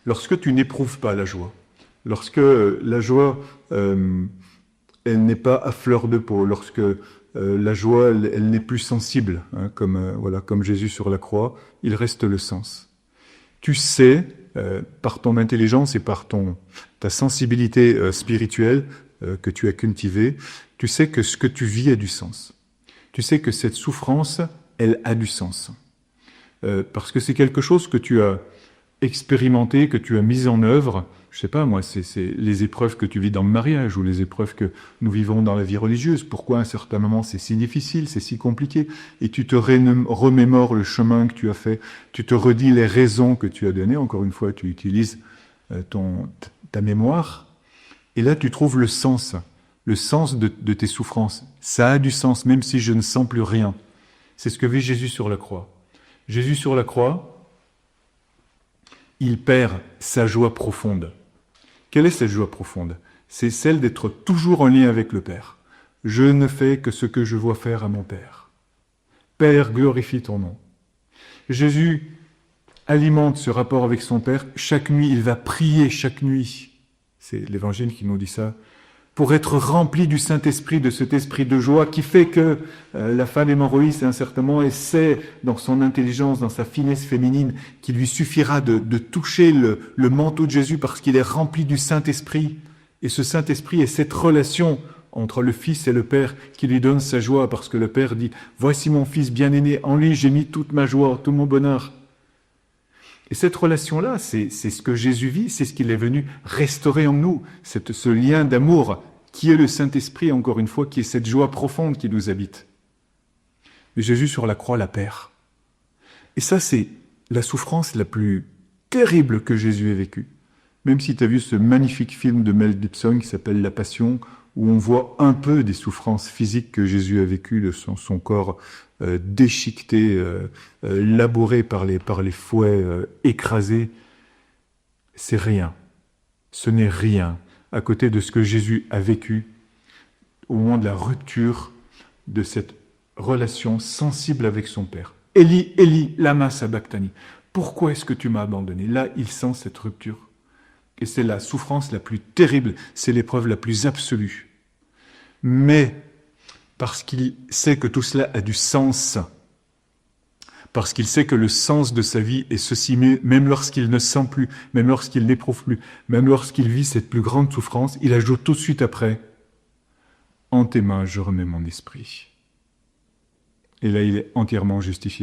Lorsque tu n'éprouves pas la joie, lorsque la joie, elle n'est pas à fleur de peau, lorsque la joie, elle n'est plus sensible, hein, comme Jésus sur la croix, il reste le sens. Tu sais, par ton intelligence et par ta sensibilité spirituelle que tu as cultivée, tu sais que ce que tu vis a du sens. Tu sais que cette souffrance, elle a du sens. Parce que c'est quelque chose que tu as expérimenté, que tu as mis en œuvre. Je sais pas, moi, c'est les épreuves que tu vis dans le mariage ou les épreuves que nous vivons dans la vie religieuse. Pourquoi à un certain moment c'est si difficile, c'est si compliqué? Et tu te remémores le chemin que tu as fait, tu te redis les raisons que tu as données. Encore une fois, tu utilises ta mémoire. Et là, tu trouves le sens de tes souffrances. Ça a du sens, même si je ne sens plus rien. C'est ce que vit Jésus sur la croix. Jésus sur la croix, il perd sa joie profonde. Quelle est cette joie profonde? C'est celle d'être toujours en lien avec le Père. Je ne fais que ce que je vois faire à mon Père. Père, glorifie ton nom. Jésus alimente ce rapport avec son Père. Chaque nuit, il va prier chaque nuit. C'est l'Évangile qui nous dit ça. Pour être rempli du Saint-Esprit, de cet esprit de joie qui fait que la femme hémorroïde, à un certain moment, essaie, dans son intelligence, dans sa finesse féminine, qu'il lui suffira de toucher le manteau de Jésus parce qu'il est rempli du Saint-Esprit. Et ce Saint-Esprit est cette relation entre le Fils et le Père qui lui donne sa joie parce que le Père dit « Voici mon Fils bien-aimé, en lui j'ai mis toute ma joie, tout mon bonheur. » Et cette relation-là, c'est ce que Jésus vit, c'est ce qu'il est venu restaurer en nous, ce lien d'amour qui est le Saint-Esprit, encore une fois, qui est cette joie profonde qui nous habite. Mais Jésus sur la croix la perd. Et ça, c'est la souffrance la plus terrible que Jésus ait vécue. Même si tu as vu ce magnifique film de Mel Gibson qui s'appelle La Passion, où on voit un peu des souffrances physiques que Jésus a vécues, de son corps déchiqueté, labouré par les fouets, écrasé, c'est rien. Ce n'est rien à côté de ce que Jésus a vécu au moment de la rupture de cette relation sensible avec son Père. Eli, Eli, lama sabachthani. Pourquoi est-ce que tu m'as abandonné? Là, il sent cette rupture. Et c'est la souffrance la plus terrible, c'est l'épreuve la plus absolue. Mais parce qu'il sait que tout cela a du sens, parce qu'il sait que le sens de sa vie est ceci, même lorsqu'il ne sent plus, même lorsqu'il n'éprouve plus, même lorsqu'il vit cette plus grande souffrance, il ajoute tout de suite après « En tes mains, je remets mon esprit ». Et là, il est entièrement justifié.